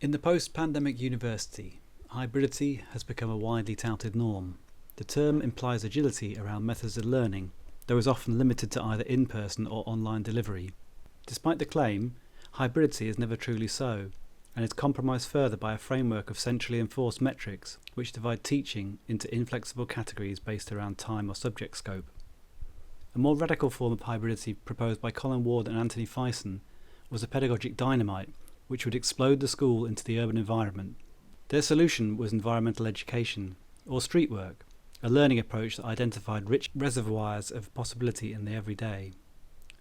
In the post-pandemic university, hybridity has become a widely touted norm. The term implies agility around methods of learning, though is often limited to either in-person or online delivery. Despite the claim, hybridity is never truly so, and is compromised further by a framework of centrally enforced metrics which divide teaching into inflexible categories based around time or subject scope. A more radical form of hybridity proposed by Colin Ward and Anthony Fison was a pedagogic dynamite which would explode the school into the urban environment. Their solution was environmental education, or street work, a learning approach that identified rich reservoirs of possibility in the everyday.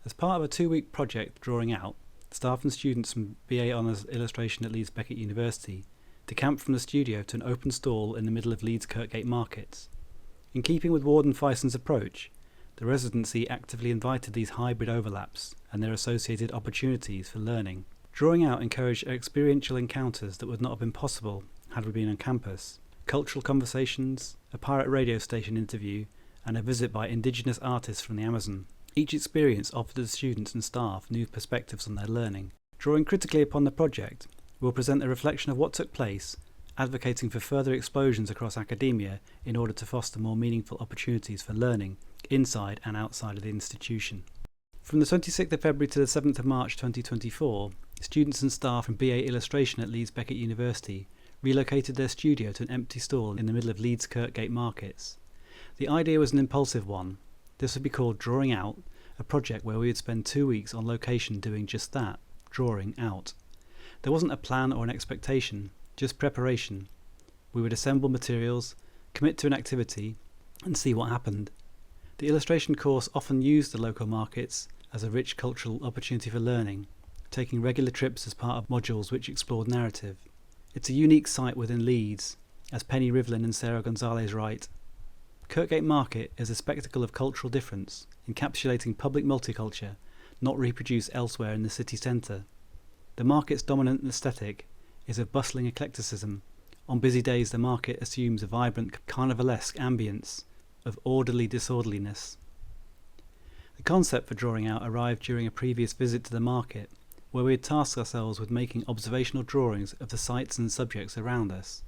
As part of a 2-week project Drawing Out, staff and students from BA Honours Illustration at Leeds Beckett University decamped from the studio to an open stall in the middle of Leeds Kirkgate markets. In keeping with Ward and Fison's approach, the residency actively invited these hybrid overlaps and their associated opportunities for learning. Drawing Out encouraged experiential encounters that would not have been possible had we been on campus. Cultural conversations, a pirate radio station interview, and a visit by Indigenous artists from the Amazon. Each experience offered the students and staff new perspectives on their learning. Drawing critically upon the project, we will present a reflection of what took place, advocating for further explosions across academia in order to foster more meaningful opportunities for learning inside and outside of the institution. From the 26th of February to the 7th of March 2024, students and staff from BA Illustration at Leeds Beckett University relocated their studio to an empty stall in the middle of Leeds Kirkgate markets. The idea was an impulsive one. This would be called Drawing Out, a project where we would spend 2 weeks on location doing just that, drawing out. There wasn't a plan or an expectation, just preparation. We would assemble materials, commit to an activity, and see what happened. The illustration course often used the local markets as a rich cultural opportunity for learning, taking regular trips as part of modules which explored narrative. It's a unique site within Leeds, as Penny Rivlin and Sarah Gonzalez write. Kirkgate Market is a spectacle of cultural difference, encapsulating public multiculture, not reproduced elsewhere in the city centre. The market's dominant aesthetic is of bustling eclecticism. On busy days the market assumes a vibrant carnivalesque ambience of orderly disorderliness. The concept for Drawing Out arrived during a previous visit to the market, where we had tasked ourselves with making observational drawings of the sights and subjects around us.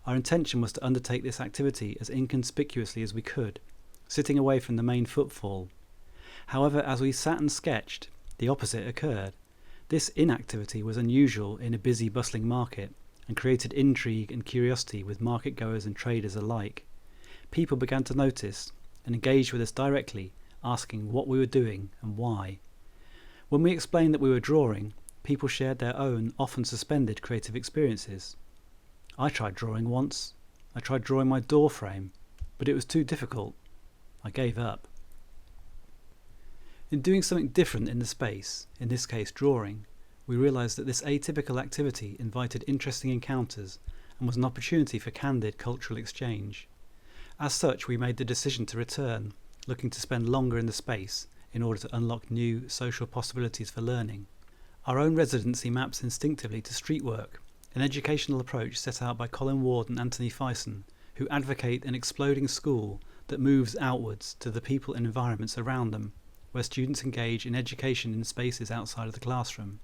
Our intention was to undertake this activity as inconspicuously as we could, sitting away from the main footfall. However, as we sat and sketched, the opposite occurred. This inactivity was unusual in a busy, bustling market, and created intrigue and curiosity with market-goers and traders alike. People began to notice, and engaged with us directly, asking what we were doing and why. When we explained that we were drawing, people shared their own, often suspended creative experiences. I tried drawing once. I tried drawing my door frame, but it was too difficult. I gave up. In doing something different in the space, in this case drawing, we realised that this atypical activity invited interesting encounters and was an opportunity for candid cultural exchange. As such, we made the decision to return, looking to spend longer in the space in order to unlock new social possibilities for learning. Our own residency maps instinctively to street work, an educational approach set out by Colin Ward and Anthony Fison, who advocate an exploding school that moves outwards to the people and environments around them, where students engage in education in spaces outside of the classroom.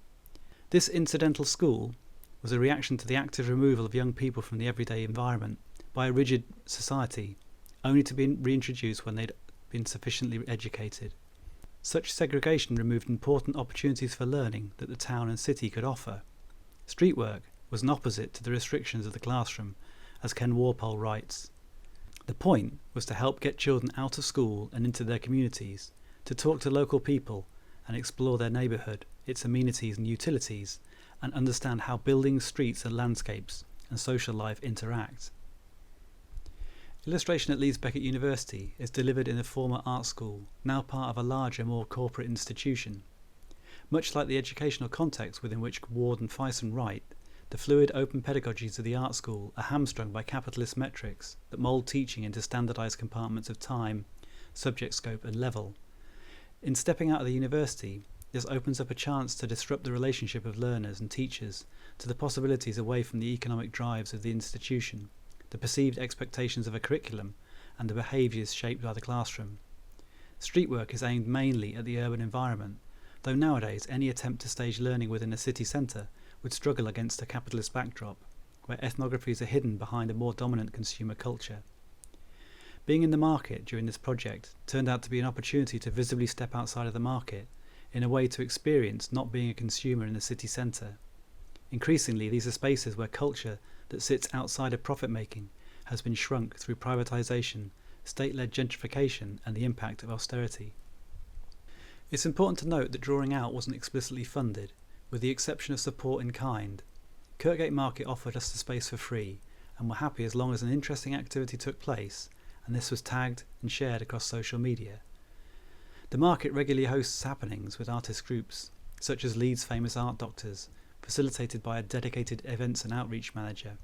This incidental school was a reaction to the active removal of young people from the everyday environment by a rigid society, only to be reintroduced when they'd been sufficiently educated. Such segregation removed important opportunities for learning that the town and city could offer. Street work was an opposite to the restrictions of the classroom, as Ken Warpole writes. The point was to help get children out of school and into their communities, to talk to local people and explore their neighbourhood, its amenities and utilities, and understand how buildings, streets and landscapes and social life interact. Illustration at Leeds Beckett University is delivered in a former art school, now part of a larger, more corporate institution. Much like the educational context within which Ward and Fison write, the fluid open pedagogies of the art school are hamstrung by capitalist metrics that mould teaching into standardised compartments of time, subject scope and level. In stepping out of the university, this opens up a chance to disrupt the relationship of learners and teachers to the possibilities away from the economic drives of the institution, the perceived expectations of a curriculum, and the behaviours shaped by the classroom. Street work is aimed mainly at the urban environment, though nowadays any attempt to stage learning within a city centre would struggle against a capitalist backdrop, where ethnographies are hidden behind a more dominant consumer culture. Being in the market during this project turned out to be an opportunity to visibly step outside of the market, in a way to experience not being a consumer in the city centre. Increasingly, these are spaces where culture that sits outside of profit-making has been shrunk through privatisation, state-led gentrification and the impact of austerity. It's important to note that Drawing Out wasn't explicitly funded, with the exception of support in kind. Kirkgate Market offered us the space for free, and were happy as long as an interesting activity took place, and this was tagged and shared across social media. The market regularly hosts happenings with artist groups, such as Leeds' famous Art Doctors, facilitated by a dedicated events and outreach manager.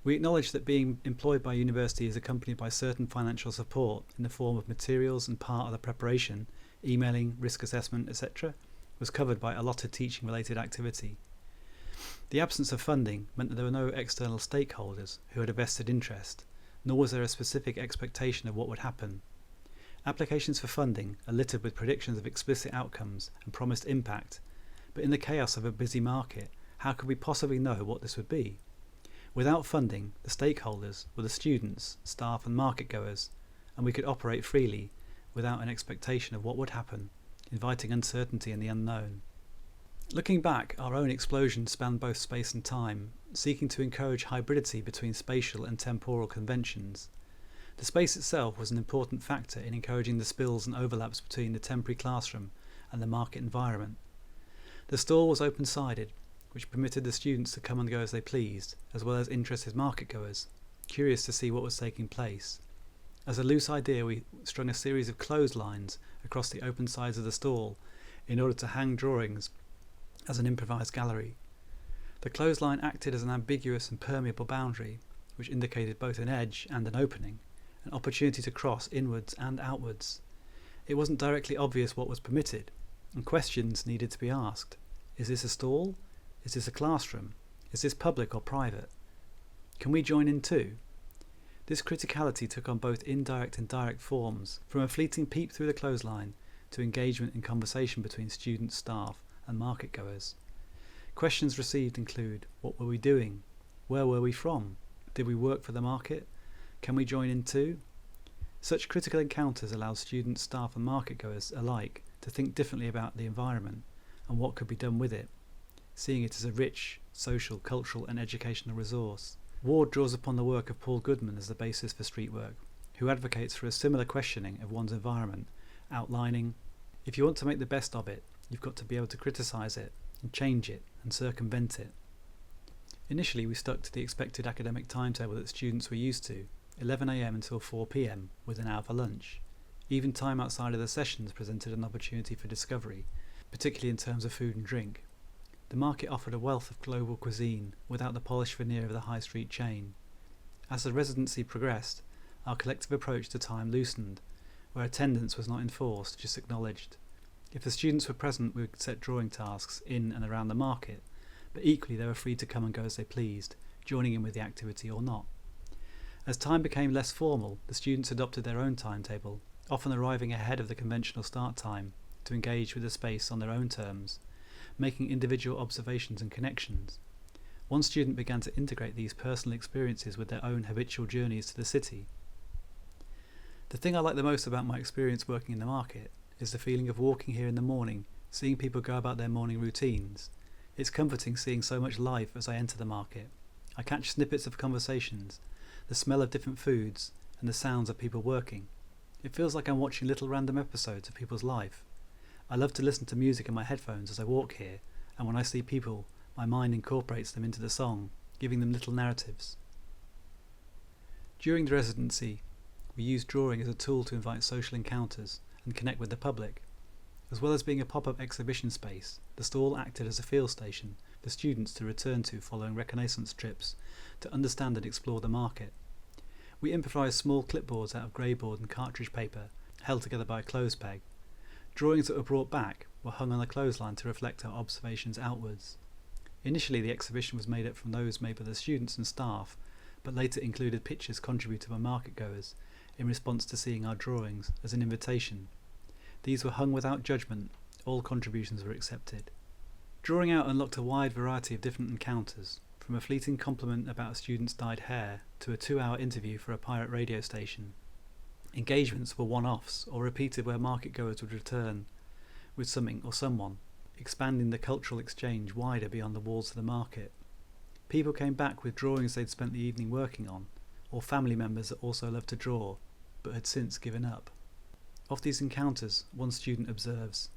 We acknowledge that being employed by a university is accompanied by certain financial support in the form of materials and part of the preparation, emailing, risk assessment, etc., was covered by allotted teaching-related activity. The absence of funding meant that there were no external stakeholders who had a vested interest, nor was there a specific expectation of what would happen. Applications for funding are littered with predictions of explicit outcomes and promised impact, but in the chaos of a busy market, how could we possibly know what this would be? Without funding, the stakeholders were the students, staff and market goers, and we could operate freely without an expectation of what would happen, inviting uncertainty and the unknown. Looking back, our own explosion spanned both space and time, seeking to encourage hybridity between spatial and temporal conventions. The space itself was an important factor in encouraging the spills and overlaps between the temporary classroom and the market environment. The stall was open-sided, which permitted the students to come and go as they pleased, as well as interested market-goers, curious to see what was taking place. As a loose idea, we strung a series of clotheslines across the open sides of the stall in order to hang drawings as an improvised gallery. The clothesline acted as an ambiguous and permeable boundary, which indicated both an edge and an opening, an opportunity to cross inwards and outwards. It wasn't directly obvious what was permitted, and questions needed to be asked. Is this a stall? Is this a classroom? Is this public or private? Can we join in too? This criticality took on both indirect and direct forms, from a fleeting peep through the clothesline to engagement in conversation between students, staff and market goers. Questions received include: what were we doing? Where were we from? Did we work for the market? Can we join in too? Such critical encounters allow students, staff and market goers alike to think differently about the environment and what could be done with it, seeing it as a rich social, cultural and educational resource. Ward draws upon the work of Paul Goodman as the basis for street work, who advocates for a similar questioning of one's environment, outlining, if you want to make the best of it, you've got to be able to criticise it and change it and circumvent it. Initially we stuck to the expected academic timetable that students were used to, 11 AM until 4 PM with an hour for lunch. Even time outside of the sessions presented an opportunity for discovery, particularly in terms of food and drink. The market offered a wealth of global cuisine without the polished veneer of the high street chain. As the residency progressed, our collective approach to time loosened, where attendance was not enforced, just acknowledged. If the students were present, we would set drawing tasks in and around the market, but equally they were free to come and go as they pleased, joining in with the activity or not. As time became less formal, the students adopted their own timetable, often arriving ahead of the conventional start time, to engage with the space on their own terms, making individual observations and connections. One student began to integrate these personal experiences with their own habitual journeys to the city. The thing I like the most about my experience working in the market is the feeling of walking here in the morning, seeing people go about their morning routines. It's comforting seeing so much life as I enter the market. I catch snippets of conversations, the smell of different foods, and the sounds of people working. It feels like I'm watching little random episodes of people's life. I love to listen to music in my headphones as I walk here, and when I see people, my mind incorporates them into the song, giving them little narratives. During the residency, we used drawing as a tool to invite social encounters and connect with the public. As well as being a pop-up exhibition space, the stall acted as a field station for students to return to following reconnaissance trips to understand and explore the market. We improvised small clipboards out of greyboard and cartridge paper, held together by a clothes peg. Drawings that were brought back were hung on the clothesline to reflect our observations outwards. Initially the exhibition was made up from those made by the students and staff, but later included pictures contributed by market goers in response to seeing our drawings as an invitation. These were hung without judgment, all contributions were accepted. Drawing out unlocked a wide variety of different encounters, from a fleeting compliment about a student's dyed hair to a 2-hour interview for a pirate radio station. Engagements were one-offs or repeated where market-goers would return with something or someone, expanding the cultural exchange wider beyond the walls of the market. People came back with drawings they'd spent the evening working on, or family members that also loved to draw, but had since given up. Of these encounters, one student observes,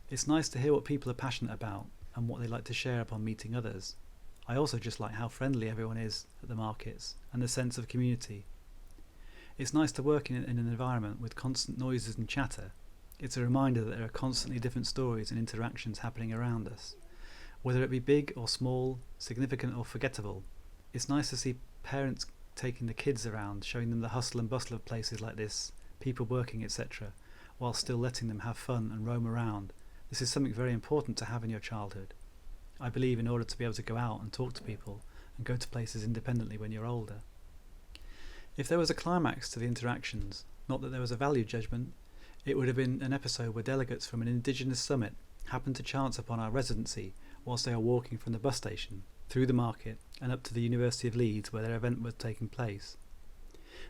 "It's nice to hear what people are passionate about and what they like to share upon meeting others. I also just like how friendly everyone is at the markets and the sense of community. It's nice to work in an environment with constant noises and chatter. It's a reminder that there are constantly different stories and interactions happening around us. Whether it be big or small, significant or forgettable, it's nice to see parents taking the kids around, showing them the hustle and bustle of places like this, people working, etc., while still letting them have fun and roam around. This is something very important to have in your childhood. I believe in order to be able to go out and talk to people and go to places independently when you're older." If there was a climax to the interactions, not that there was a value judgment, it would have been an episode where delegates from an Indigenous summit happened to chance upon our residency whilst they were walking from the bus station, through the market, and up to the University of Leeds where their event was taking place.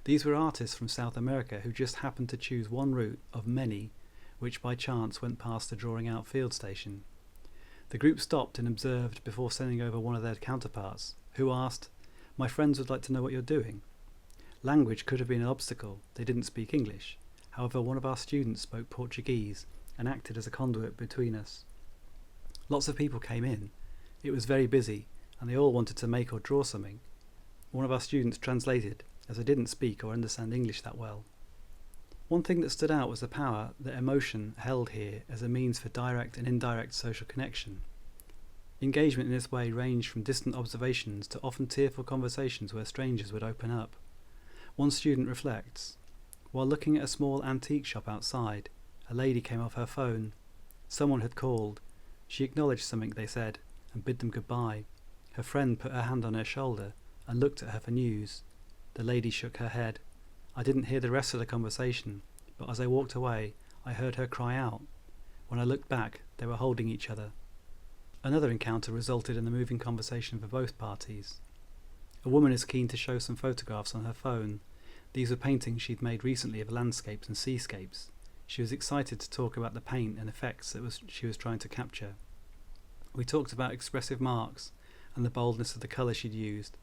These were artists from South America who just happened to choose one route of many which by chance went past the drawing out field station. The group stopped and observed before sending over one of their counterparts, who asked, "My friends would like to know what you're doing." Language could have been an obstacle, they didn't speak English. However, one of our students spoke Portuguese and acted as a conduit between us. Lots of people came in. It was very busy, and they all wanted to make or draw something. One of our students translated, as I didn't speak or understand English that well. One thing that stood out was the power that emotion held here as a means for direct and indirect social connection. Engagement in this way ranged from distant observations to often tearful conversations where strangers would open up. One student reflects, "While looking at a small antique shop outside, a lady came off her phone. Someone had called. She acknowledged something they said and bid them goodbye. Her friend put her hand on her shoulder and looked at her for news. The lady shook her head. I didn't hear the rest of the conversation, but as I walked away, I heard her cry out. When I looked back, they were holding each other." Another encounter resulted in a moving conversation for both parties. A woman is keen to show some photographs on her phone. These were paintings she'd made recently of landscapes and seascapes. She was excited to talk about the paint and effects that she was trying to capture. We talked about expressive marks and the boldness of the colour she'd used.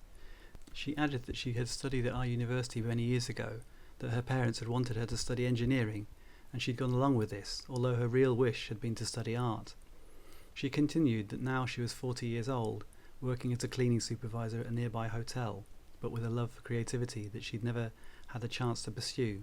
She added that she had studied at our university many years ago, that her parents had wanted her to study engineering, and she'd gone along with this, although her real wish had been to study art. She continued that now she was 40 years old, working as a cleaning supervisor at a nearby hotel, but with a love for creativity that she'd never had the chance to pursue.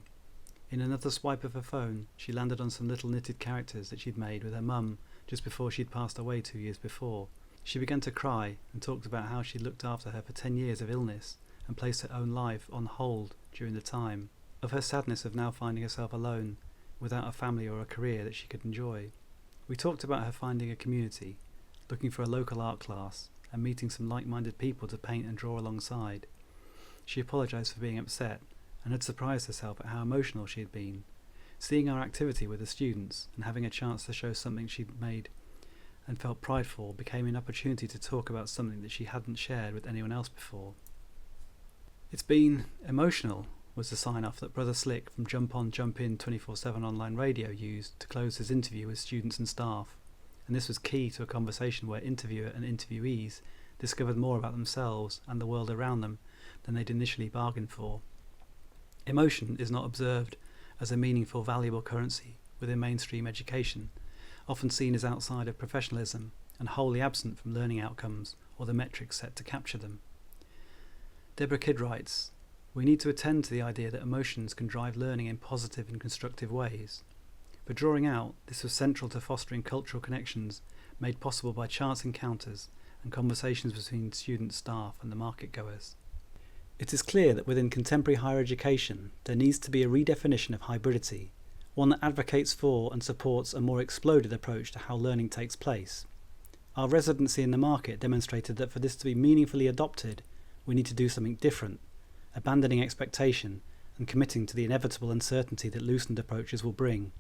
In another swipe of her phone, she landed on some little knitted characters that she'd made with her mum just before she'd passed away 2 years before. She began to cry and talked about how she'd looked after her for 10 years of illness and placed her own life on hold during the time, of her sadness of now finding herself alone, without a family or a career that she could enjoy. We talked about her finding a community, looking for a local art class, and meeting some like-minded people to paint and draw alongside. She apologised for being upset and had surprised herself at how emotional she had been. Seeing our activity with the students and having a chance to show something she'd made and felt prideful became an opportunity to talk about something that she hadn't shared with anyone else before. "It's been emotional," was the sign-off that Brother Slick from Jump On Jump In 24/7 online radio used to close his interview with students and staff, and this was key to a conversation where interviewer and interviewees discovered more about themselves and the world around them than they'd initially bargained for. Emotion is not observed as a meaningful, valuable currency within mainstream education, often seen as outside of professionalism and wholly absent from learning outcomes or the metrics set to capture them. Deborah Kidd writes, "We need to attend to the idea that emotions can drive learning in positive and constructive ways. For drawing out, this was central to fostering cultural connections made possible by chance encounters and conversations between students, staff and the market goers." It is clear that within contemporary higher education there needs to be a redefinition of hybridity, one that advocates for and supports a more exploded approach to how learning takes place. Our residency in the market demonstrated that for this to be meaningfully adopted, we need to do something different, abandoning expectation and committing to the inevitable uncertainty that loosened approaches will bring.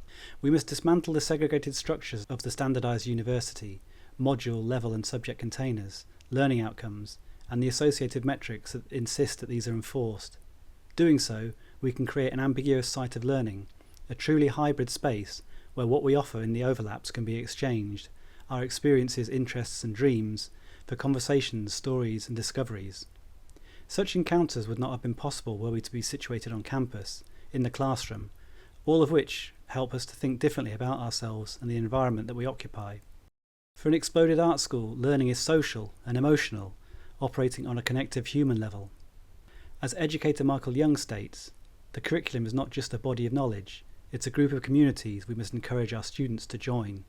We must dismantle the segregated structures of the standardised university, module, level and subject containers, learning outcomes, and the associated metrics that insist that these are enforced. Doing so, we can create an ambiguous site of learning, a truly hybrid space where what we offer in the overlaps can be exchanged, our experiences, interests and dreams, for conversations, stories and discoveries. Such encounters would not have been possible were we to be situated on campus, in the classroom, all of which help us to think differently about ourselves and the environment that we occupy. For an exploded art school, learning is social and emotional, operating on a connective human level. As educator Michael Young states, the curriculum is not just a body of knowledge, it's a group of communities we must encourage our students to join.